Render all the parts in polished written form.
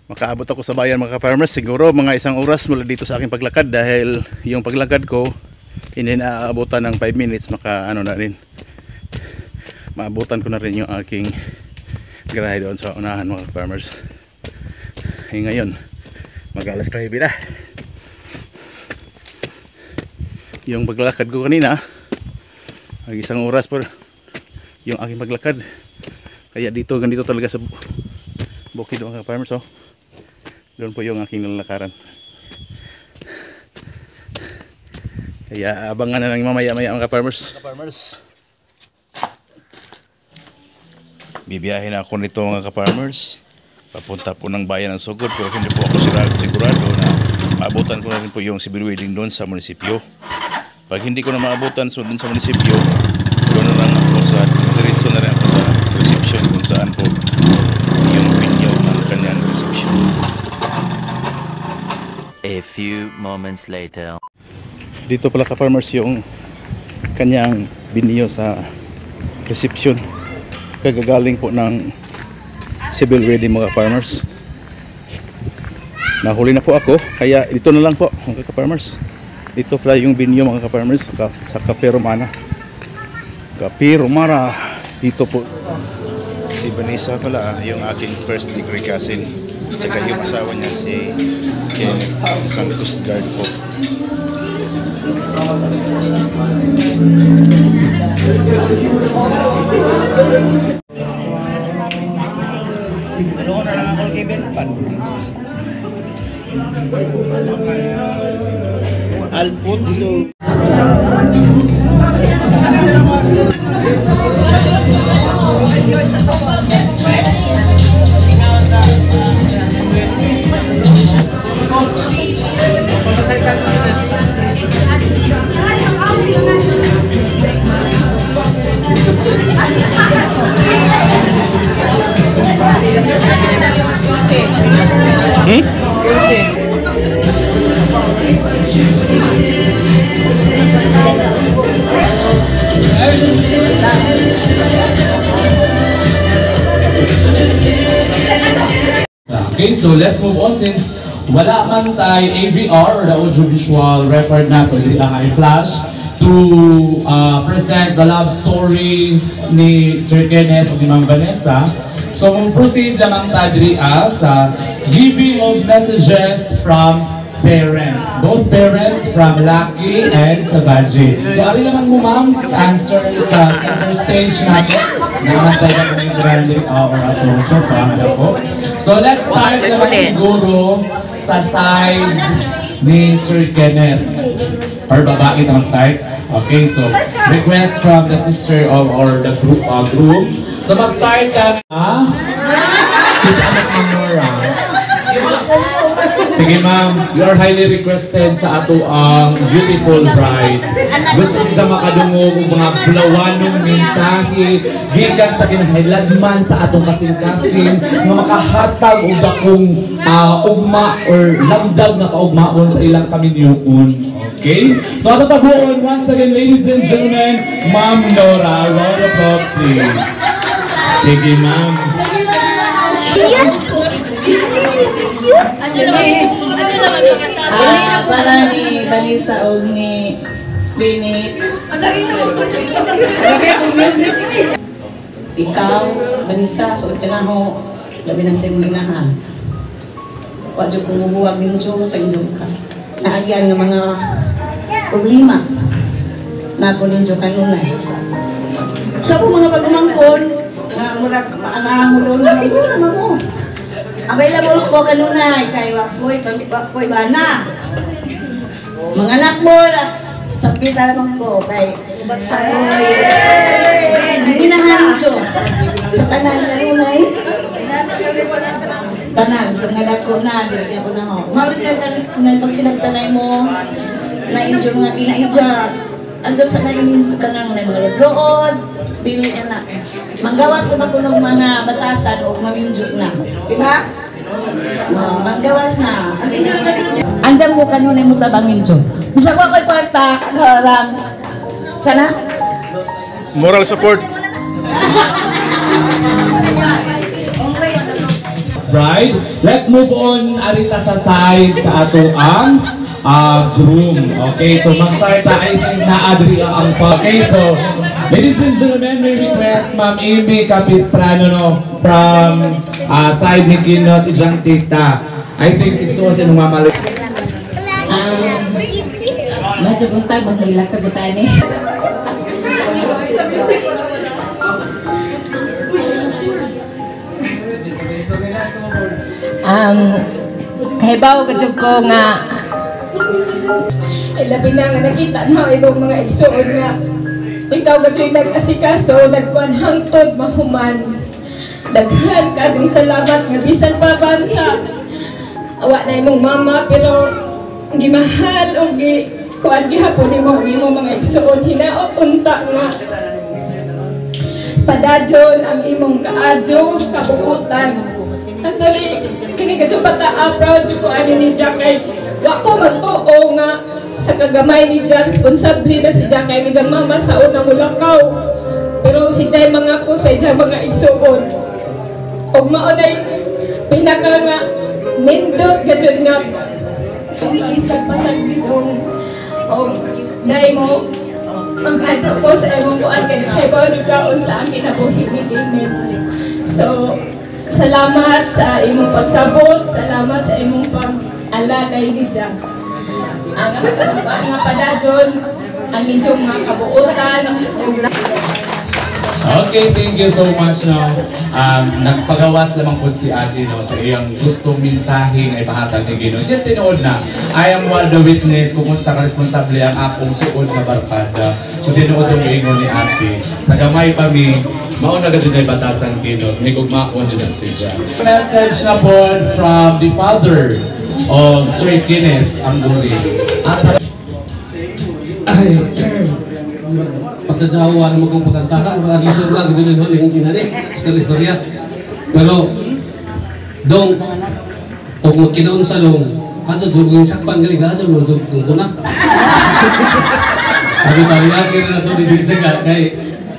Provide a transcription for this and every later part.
makaabot ako sa bayan mga ka-farmers. Siguro mga 1 oras mula dito sa aking paglakad, dahil yung paglakad ko hindi na aabutan ng 5 minutes. Maka ano na rin, maabutan ko na rin yung aking garahe doon sa unahan mga ka-farmers. Ngayon mag alas 9 na. Yung paglalakad ko kanina mag 1 oras po yung aking paglakad, kaya dito ganito talaga sa bukid mga ka-farmers. Oh, doon po yung aking nilalakaran. Kaya abangan na lang mamaya-maya mga ka-farmers. Bibiyahin ako nito mga ka-farmers, papunta po ng bayan ng Sugod, pero hindi po ako sigurado na maabutan ko na rin po yung civil wedding doon sa munisipyo. Pag hindi ko na maabutan doon sa munisipyo, doon na lang ako sa diretso na rin ako sa reception kung saan po yung venue ng kanyang reception. A few moments later. Dito pala ka-farmers yung kanyang venue sa reception. Kagagaling po ng civil wedding mga ka-farmers. Nahuli na po ako, kaya dito na lang po mga ka-farmers. Dito pala yung venue mga ka-farmers sa Cafe Romana. Cafe Romana. Dito po si Vanessa pala, yung aking first degree cousin. Saka yung asawa niya si Kenneth, isang Coast Guard po. Saluhan na lang ako kay Benpan. Alfonso. Okay, so let's move on since wala man tayo AVR or the audiovisual record na pwede lang ay flash to present the love story ni Sir Kenneth o ni Ma'am Vanessa. So mag-proceed lamang tayo sa giving of messages from parents. Both parents from Lucky and Sabaji. So ali naman mo ma'am answer sa center stage natin. Naantay na po yung grande or ato sofa na po. So let's start naman siguro sa side ni Sir Kenneth. Or babae na mag-start. Okay, so request from the sister of or the group. So mag-start kami. Kasama si Nora. Sige ma'am, you are highly requested sa ato ang beautiful bride. Gusto siya makadungog ng mga bulawanong mensahe gikan sa kinahanglan sa atong kasing-kasing nga makahatag og dakong ugma or lamdag na kaugmaon sa ilang kaminyuon. Okay? So ato tabuon once again ladies and gentlemen, Ma'am Nora, round of applause please. Sige ma'am. Para ni Vanessa o ni Bennett. Ikaw, Vanessa, suot ka na ho. Labi ng seminahan. Wadyo kong bubuwag din sa inyong ka. Naagyan ng mga problema na ako ninyo kanunay. Sa po mga pagumangkon, na mula maanahulong na mo. Available ko kanunay kay wakoy bana. Mga anak mo sa pita naman ko kay hindi na hancho sa tanan kanunay. Tanan sa ngadako na dili ako na ho. Mawit ka kanunay pag sinagtanay mo na injo mga ina-injar. Andun sa nalingin ka nang mga lood, dili na. Manggawas na ko ng mga batasan o maminjuk na. Diba? Manggawas na. Andyan mo kanunay mo tabangin dyan. Bisa ko ako'y kwarta, kagharang. Sana? Moral support. bride. Let's move on arita sa side sa ato ang groom. Okay, so mag-start na I think na adri ang okay, so ladies and gentlemen, may request Ma'am Amy Capistrano no, from side ni Kinot Ijang Tita. I think it's also nung mamalo. Medyo buntag, maghila ka butan eh. Kahibaw ka ko nga labi na nga nakita na ibang mga igsuon nga ikaw ka dyan nag-asikaso, nagkuhan hangtod mahuman. Daghan ka dyan salamat nga bisan pa bansa. Awa na imong mama pero gimahal o kuan gihapon mo mga igsuon hinaot unta nga padajon ang imong kaadyo kabuutan. Actually, kini kadyo bata proud jud ko ani ni Jack kay wa ko magtuo nga sa kagamay ni Jack responsable na si Jack kay gizang mama sa una mo lakaw. Pero si Jay mga ko sa ijang mga igsuon. Og mao nay pinaka nga nindot gadyo nga pagpasag ditong o dahil mo ang ato ko sa imong kuan kay kaibaw jud kaon sa akin na buhi ni Kenneth. So salamat sa imong pagsabot, salamat sa imong pag-alalay ni Jack. Ang nga padajon ang inyong mga kabuotan. Okay, thank you so much no. Nagpagawas lamang po si Ate no sa iyang gustong mensahe na ipahatag ni Ginoo. Just tinood na, I am one the witness kung sa responsable ang akong suod na barkada. So tinood ang ingon ni Ate. Sa gamay pa mi, mauna ka dyan ay batasan Ginoo. May gugmakon dyan ang sidya. Message na po from the father of Sir Kenneth Amburi. Pagsadyawa na magkong pagkantahan, mga gisor na, gano'n yun, yung kinari, istorya. Pero, dong, kung magkinaon sa dong, kadyo, yung sakpan galing, kadyo, yung kuna. Sabi tayo, yakin na ito, dididjaga, kaya,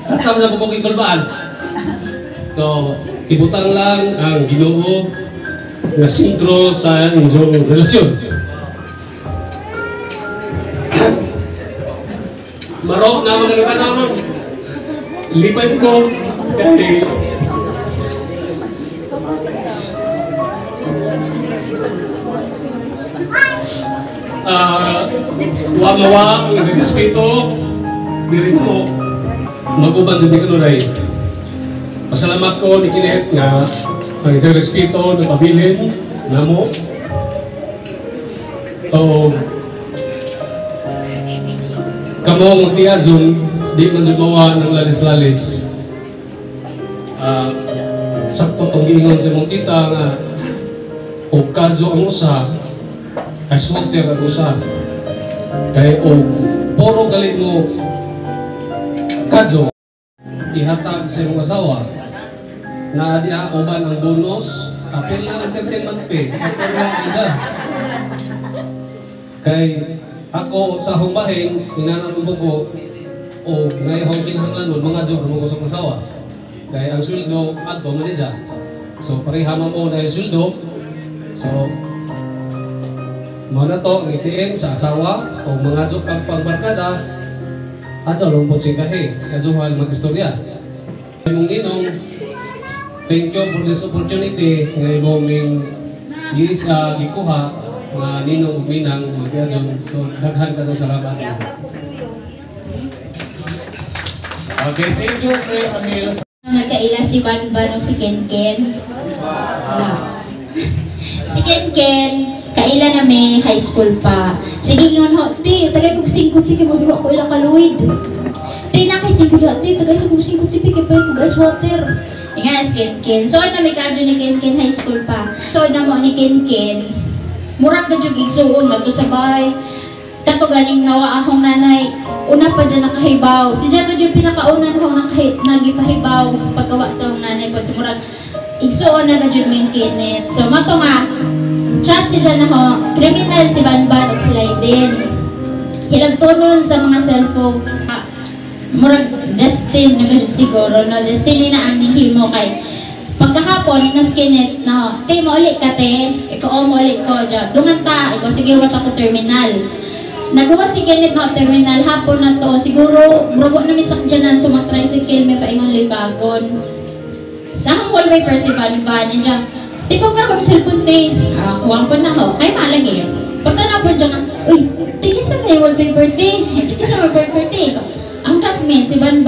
hasta mo sa pupukong kulbaan. So, ibutang lang ang Ginoo na sintro sa inyong relasyon. Marok na mga naman lipan ko kay wamawa ang respeto diri mo mag-uban sa ko ray. Pasalamat ko ni Kenneth nga ang isang respeto na pabilin na mo. Kamo magtiadyon, di man dyan mawa ng lalis-lalis. Sakto itong giingon sa mong tita nga o kadyo ang usa, ay swater ang usa. Kaya o puro galit mo kadyo, ihatag sa mong asawa na di uban ang bonus, apil na entertainment pay, apil na isa. Kay ako sa humbahin, hinanam mo ko, o ngayong kinahanglan mga job mo ko sa kasawa. Kaya ang sweldo, adto man niya. So parehama mo dahil sweldo. So, mga to, ngitiim sa asawa, o mga job kang pangbarkada, at sa lumpot si kahe, kajuhan mag-istorya. Mong inong, thank you for this opportunity, ngayon mong gikuha, mga ninong uminang magkajong so daghan ka daw salamat. Okay, thank you Sir Amil. Nagkaila si Banban o si Kenken. Si Kenken, kaila na may high school pa. Sige yun ho, ti, tagay kong 5 ti, kaya magluwa ko ilang kaluid. Ti, na kay 5 ti, tagay sa kong 5 ti, kaya pala ko gas water. Nga si Kenken. So, na may kadyo ni Kenken high school pa. So, na mo ni Kenken. Murag na dyan igsuon, magtusabay. Kato galing nawa akong nanay. Una pa dyan nakahibaw. Si dyan dyan pinakaunan akong nagipahibaw. Pagkawa sa akong nanay ko. So murag, igsuon na dyan may Kenneth. So mato nga, chat si dyan ako. Criminal si Banban o sila din. Hilagtunon sa mga cellphone. Murag, destin na siguro. No? Destiny na ang himo kay pagkahapon, yung Kenneth na, Timo, ulit ka, te. Ikaw mo ulit ko, dyan. Dungan ta. Ikaw, sige, wat ako terminal. Naguwat si Kenneth mga terminal. Hapon na to. Siguro, mrogo na misak dyanan. So, mag-tricycle, may paingon libagon. Sa akong wallpaper si Van. Nandiyan. Di pag parang kami cellphone, te. Huwag po na ako. Kaya malagi. Pagka na po dyan, uy, tingin sa may wallpaper, te. Tingin sa wallpaper, te. Ang classmate, si Van.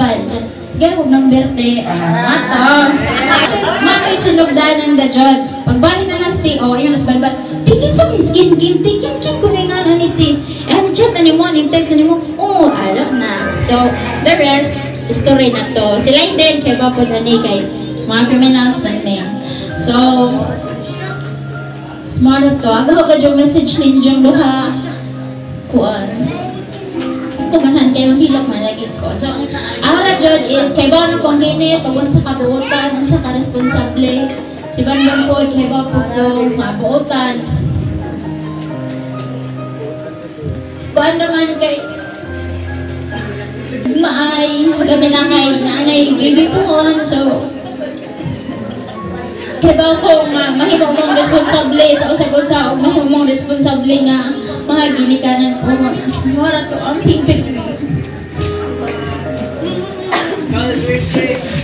Gaya huwag ng berte. Matay sinugdanan da dyan. Pagbalik na nas ti, ayun nas balbal. Tikin sa may skin, tikin kung nga nga ni ti. Chat na ni mo, text na ni mo. Alam na. So, the rest, story na to. Sila din, kaya ba po dani kay mga criminals man niya. So, maro to. Agaw-agad yung message ninjong duha. Kuan. Kung ganahan kayo maghilok malagit ko. So, ang radyon is, kay ba na kong ginit, pagwan sa kabuotan, ang sa karesponsable. Si Bandang po, kay ba po ko, mabuotan. Kuan naman kay, maay, kami na kay nanay, baby po, so, kay ba ko nga, mahimong mong responsable sa usag-usa, o mahimong mong responsable nga, mga ginikanan po, mara to ang pipip.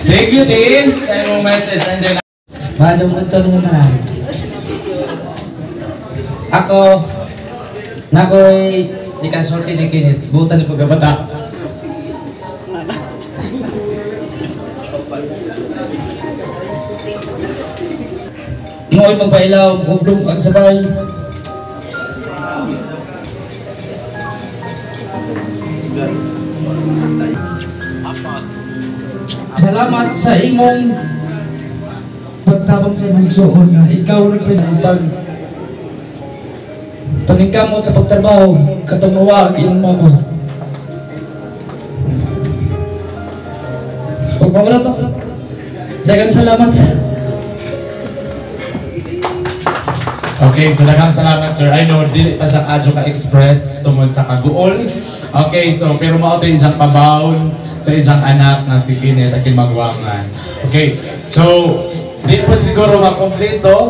Thank you, Tim, sa imong message. And then, Madam ko ito rin na. Ako, nako'y ikasulti ni Kinit. Butan ni pagkabata. Mo'y magpailaw, mugdong ang sabay. Salamat sa imong pagtabang sa imong suon na ikaw nagpasabag paningkamot sa pagtrabaho katumuwa ang imong mama. Pagmamala to. Dagang salamat. okay, so daghang salamat, sir. I know, dili pa siya adyo ka-express tungod sa kaguol. Okay, so, pero mao to yung diyang pabaon sa iyang anak na si Kinit at Magwangan. Okay, so, di po siguro makompleto.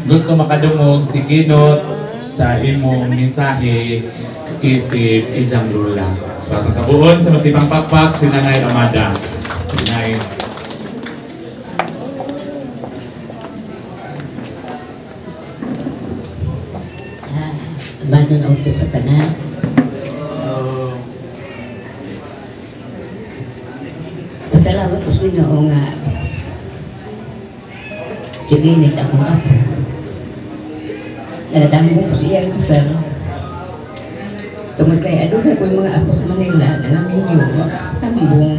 Gusto makadungog si Kinot sa imong mensahe isip iyang lula. So, atong kabuon sa masipang pakpak si Nanay Amada. Nanay. Bago na uto sa tanan. Pasalamat ko sa Ginoo nga sige nit akong apo. Nagadamo ko siya ang kasal. Tungod kay adugay ko yung mga apo sa Manila na namin yun. Tambong.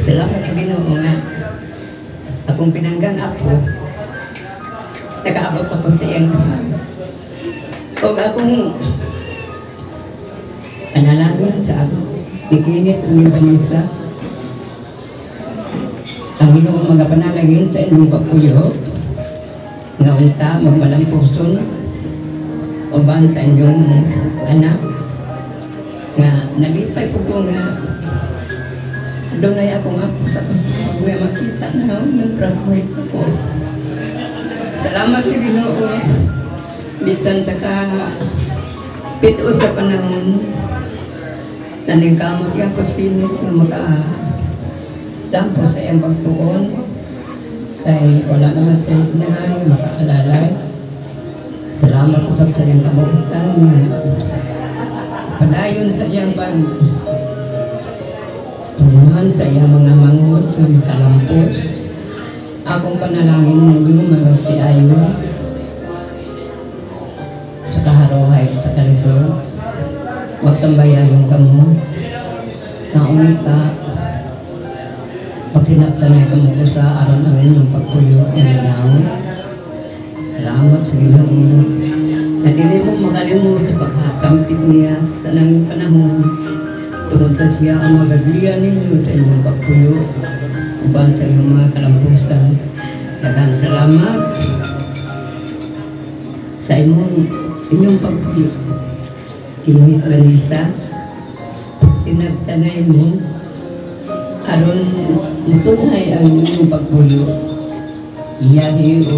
Salamat sa Ginoo nga akong pinanggang apo. Nakaabot pa ko sa iyang kasal. O akong panalangin sa ako, ikinit ang Vanessa. Ang Ginoo mga panalangin sa inyong papuyo, nga unta magmalampuson, o ban sa inyong anak, nga nalisay po ko nga, doon ay ako nga po sa pag may makita na, nag-trustmate ko. Salamat sa Ginoo. Bisan taka pito sa panahon naningkamot yung Phoenix na maka-dampo sa iyang pagtuon kay wala naman sa inahan makaalalay. Salamat ko sa iyang kabutan na padayon sa iyang pag-tumuhan sa iyang mga mangot na makalampos. Akong panalangin ninyo magagtiayon kaharohay sa kalisod, magtambayan yung kamo, naunay ka, pagtinaptanay kamo ko sa araw ng inyong pagpuyo ng ilaw. Salamat sa Ginoo. Na dili mo makalimot sa pagkakampit niya sa tanang panahon. Tungod ka siya ang magaglian ninyo sa inyong pagpuyo, uban sa inyong mga kalampusan. Daghang salamat sa inyong pagpuyo. Kinit Vanessa, sinagtanay mo, aron mutunay ang inyong pagpuyo. iyahe o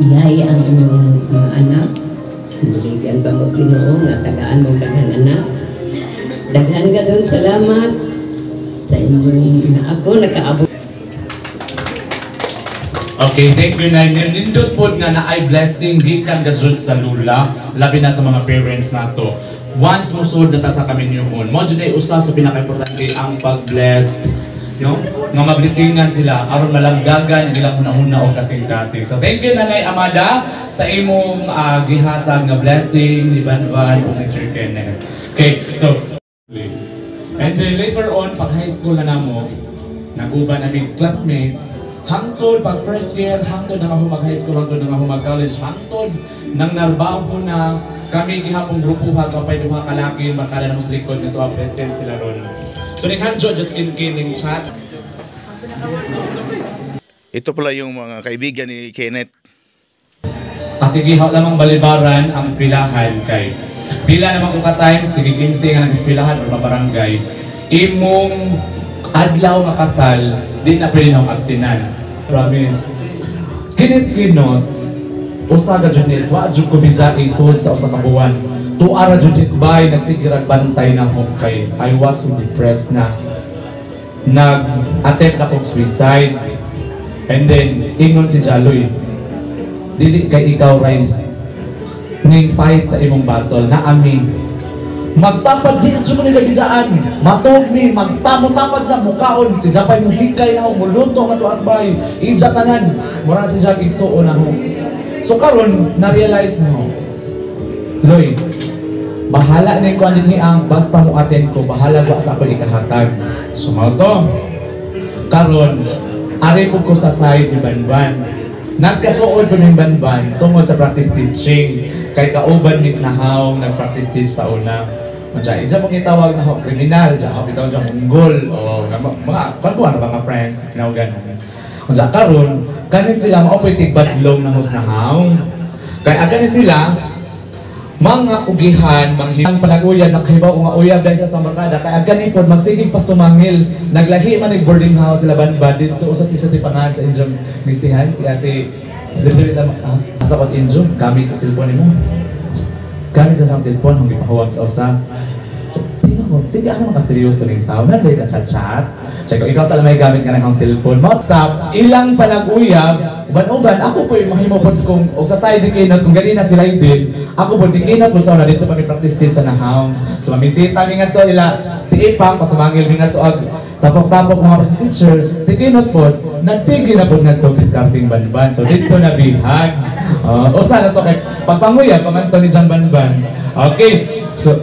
iyahe ang inyong mga anak. Duligan pa mo Ginoo nga tagaan mo daghang anak. Daghan ka doon, salamat sa inyong na ako nakaabot. Okay, thank you na nindot po nga na ay blessing gikan gajud sa lula, labi na sa mga parents nato. Once musud na ta sa kami yun, mo dyan ay usa sa pinaka-importante ang pag-blessed, nga mablisingan sila aron malanggagan ang ilang una-una o kasing-kasing. So thank you Nanay Amada sa imong gihatag nga blessing ni Banban o Mr. Kenneth. Okay, so and then later on pag high school na namo, naguban aming classmate hangtod pag first year, hangtod na ako mag-high school, hangtod na ako mag-college, hangtod nang narbaho na kami gihapong grupuha kapay duha kalaki, makala na mas likod na ito ang present sila ron. So naghandyo just in kining chat. Ito pala yung mga kaibigan ni Kenneth. Kasi gihaw lamang balibaran ang eskwelahan kay pila naman ko ka-times, sige 15 nga nag-eskwelahan o mabarangay. Imong adlaw nga kasal, di na pwede nang absinan. Promise. Kinis-kinot, usa ka Junis, wa jud ko bidya isod sa usa ka buwan. Tuara Junis bay nagsigirag bantay na ko kay I was so depressed na. Nag-attempt na kong suicide. And then ingon si Jaloy, dili kay ikaw ray ning fight sa imong battle na ami. Magtapad din sa mga bidjaan. Matog ni magtamo-tapad sa mukaon si Japay mo hikay na ho muluto nga tuas bay. Ija tanan, mura si Jack igsuon na ho. So karon na-realize na ho. Loy, bahala na ko anin ang basta mo attend ko, bahala ko sa akong ikahatag. So mao to. Karon ari po ko sa side ni Banban. Nagkasuod po ng Banban tungod sa practice teaching. Kay kauban mis na haong nag-practice teach sa una. Diyan pong itawag na ho, kriminal, diyan ho, itawag dyan munggol, o mga kalkuhan na mga friends, kinawagan ho. Diyan karon, kanis sila maupoy badlong na hos na haong. Kaya aganis sila, mga ugihan, manghihang panag-uyab, nakahibaw ko nga uyab dahil sa barkada, kaya ganin po, magsigig pa sumangil, naglahi man boarding house sila Banban, dito sa tipangan sa inyong listihan, si ate, dito lang, asa ko si Injo, gamit ang cellphone mo. Gamit sa cellphone, hong ipahuwag sa usa. Tingnan mo, sige ano makaseryoso rin tao, nagday ka chat-chat. Check ko, ikaw sa may gamit ka ng cellphone. WhatsApp, ilang panag-uyab, uban-uban, ako po yung mahimopod kung, o sa side ni Kinot, kung ganina sila din, ako po ni Kinot, kung saan na dito pa may practice din sa nahawang. So mamisita mi nga to nila, tiipang, pasamangil mi nga to ag tapok-tapok mga practice teacher, si Kinot po, nagsige na po nga to discarding Banban. So dito na bihag. O sana to kay pagpanguya, pamanto ni John Banban. Okay, so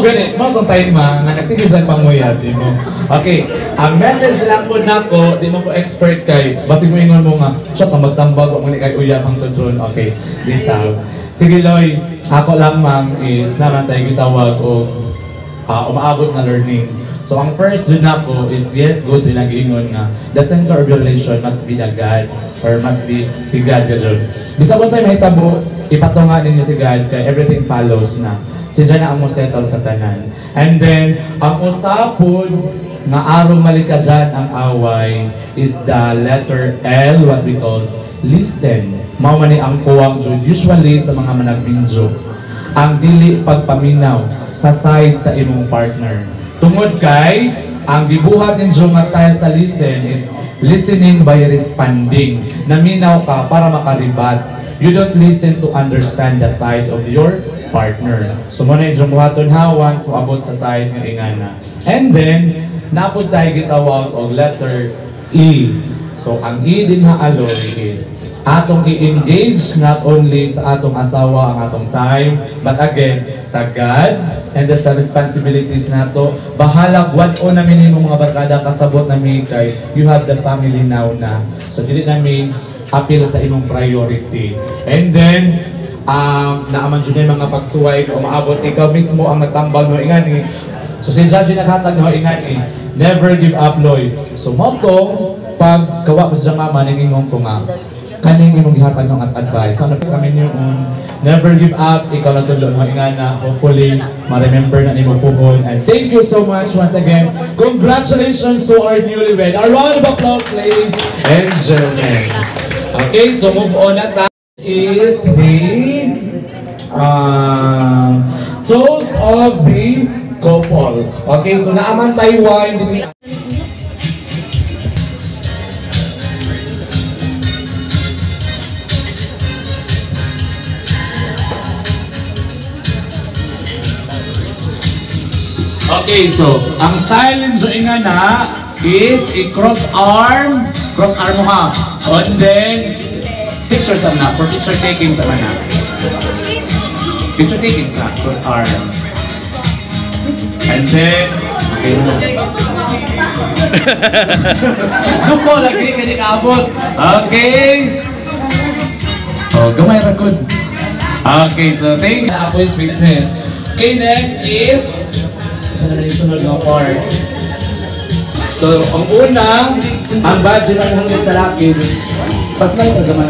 ganit, mo itong time nga nagsige dyan panguya, di mo. Okay, ang message lang po na ko, di mo po expert kay, basig mo ingon mo nga, chok, magtambag, wag mo ni kay uyab ang tudron. Okay, dito. Sige Loy, ako lamang is naman tayo gitawag o umaabot na learning. So ang first dun ako is, yes, good rin nag-iingon nga, the center of your relation must be the God, or must be si God ka dyan. Bisa po sa'yo mahitabo, ipatunga ninyo si God, kaya everything follows na. So dyan na ang mo settle sa tanan. And then, ang usapon, nga arong mali ka dyan ang away, is the letter L, what we call, listen. Mao man ni ang kuwang dyan, usually sa mga managbinjo, ang dili pagpaminaw sa side sa imong partner. Tungod kay, ang gibuhat ng Diyo nga style sa listen is listening by responding. Naminaw ka para makaribat. You don't listen to understand the side of your partner. So muna yung buhaton ha, once mo abot sa side ng ingana. And then, napod tayo gitawag og letter E. So ang E din ha aloy is atong i-engage not only sa atong asawa ang atong time, but again, sa God, and sa responsibilities nato. Bahalag, what o namin yung mga barkada, kasabot namin kay, you have the family now na. So, dili namin appeal sa imong priority. And then, naaman dyan yung mga pagsuway, kung maabot, ikaw mismo ang nagtambal no ingani. So, si Judge naghatag no ingani, never give up, Loy. So, motong, pag kawa ko sa mama, nangingong ko nga, kaning imong gihatag ng advice. Sana pa kami yung never give up, ikaw lang tulo ng ingana. Hopefully, ma-remember na nimo puhon. And thank you so much once again. Congratulations to our newlywed. A round of applause, ladies and gentlemen. Okay, so move on na tayo. Is the toast of the couple. Okay, so naaman tayo wine. Okay, so ang style ninyo nga na is a cross arm mo ha. And then picture sa na for picture taking sa na. Picture taking sa cross arm. And then Duko lagi kini kaabot. Okay. Oh, gamay ra good. Okay, so thank you for his witness. Okay, next is sunod na part. So, ang unang, ang budget ng hanggang sa laki. Pasmay sa gaman.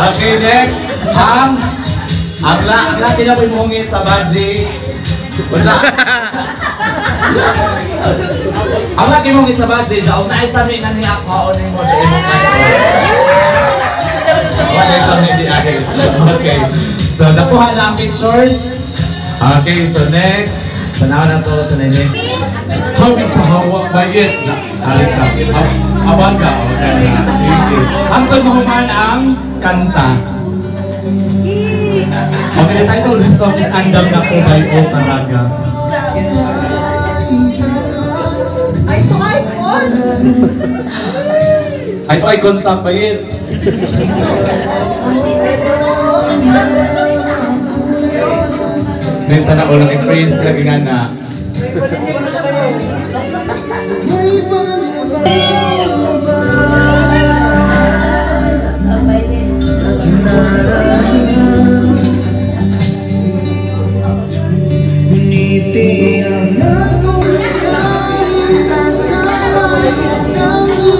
Okay, next. Ang laki na ko'y mungit sa budget. Ang laki mungit sa budget. Ang naisami na niya ako ni mo. Okay. So, nakuha na ang pictures. Okay, so next. Sanaw na to sa next. Hawig sa hawak ba yun? Awan ka. Ang tumuhuman ang kanta. Okay, the title of this song is Andam na ko by O Talaga. Ay to ay contact ba yun? Ngayon sana ulang experience lagi nga na.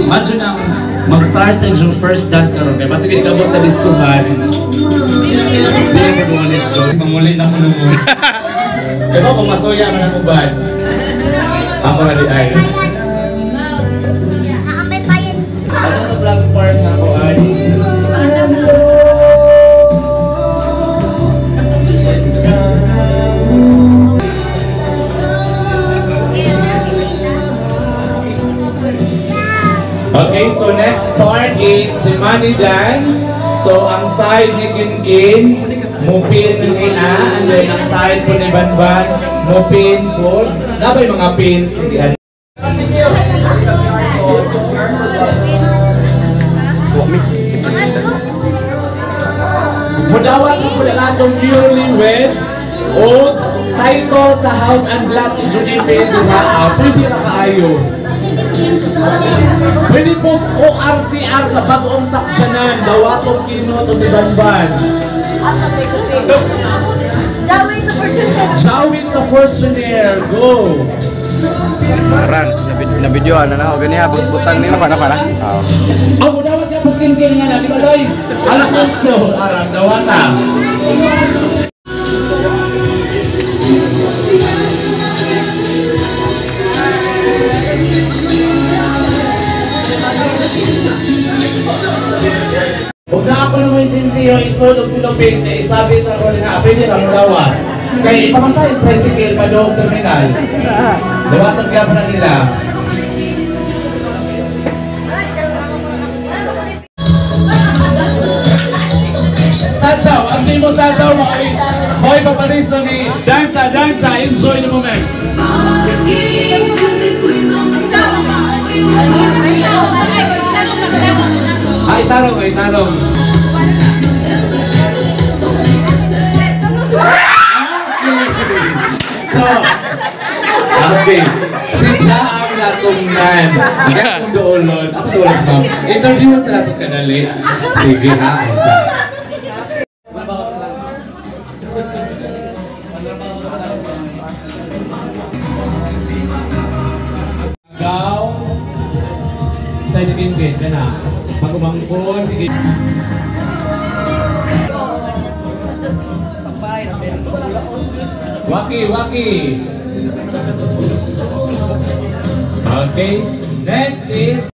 Imagine ang mag-start sa inyong first dance karon kay basta ikabot sa disco bar. Hindi ko umalis doon. Mamuli na ko lumon. Kaya kung masuya man ang uban. Ako na di ay. Ano ang last part na ako ay? Okay, so next part is the money dance. So, ang side ni Kinkin, mupin ng ina, and then ang side po ni Banban, mupin po. Nabay mga pins. Mudawat na po na latong newlywed o title sa house and lot ni Junipin, diba? Pwede na kaayo. Pwede po ORCR sa bagong saksyanan, dawatong kinot o Banban. Jawin sa Fortunaire, go! Aran, na-video na na. O ganyan, butang nila pa na. Ang dawat niya paskin-kin nga na, di ba doy? Anak ng so, aran, dawata. Huwag na ako naman sinsiyo, isulog silupin, isabi ito ako na pwede na mulawat. Kaya ipamasa is tricycle pa doong terminal. Dawatan kaya pa na nila. Sachaw, ang game mo Sachaw mo ay hoy papaliso ni Dansa, enjoy the moment. Ay, tarong. So, okay. Si Ja ang atong nan. Kaya kung doolon, ako doolon sa ma'am. Interview sa natin kadali. Sige ha, isa. Ikaw, sa naging ka na. Pag-umangkon, Waki. Okay, next is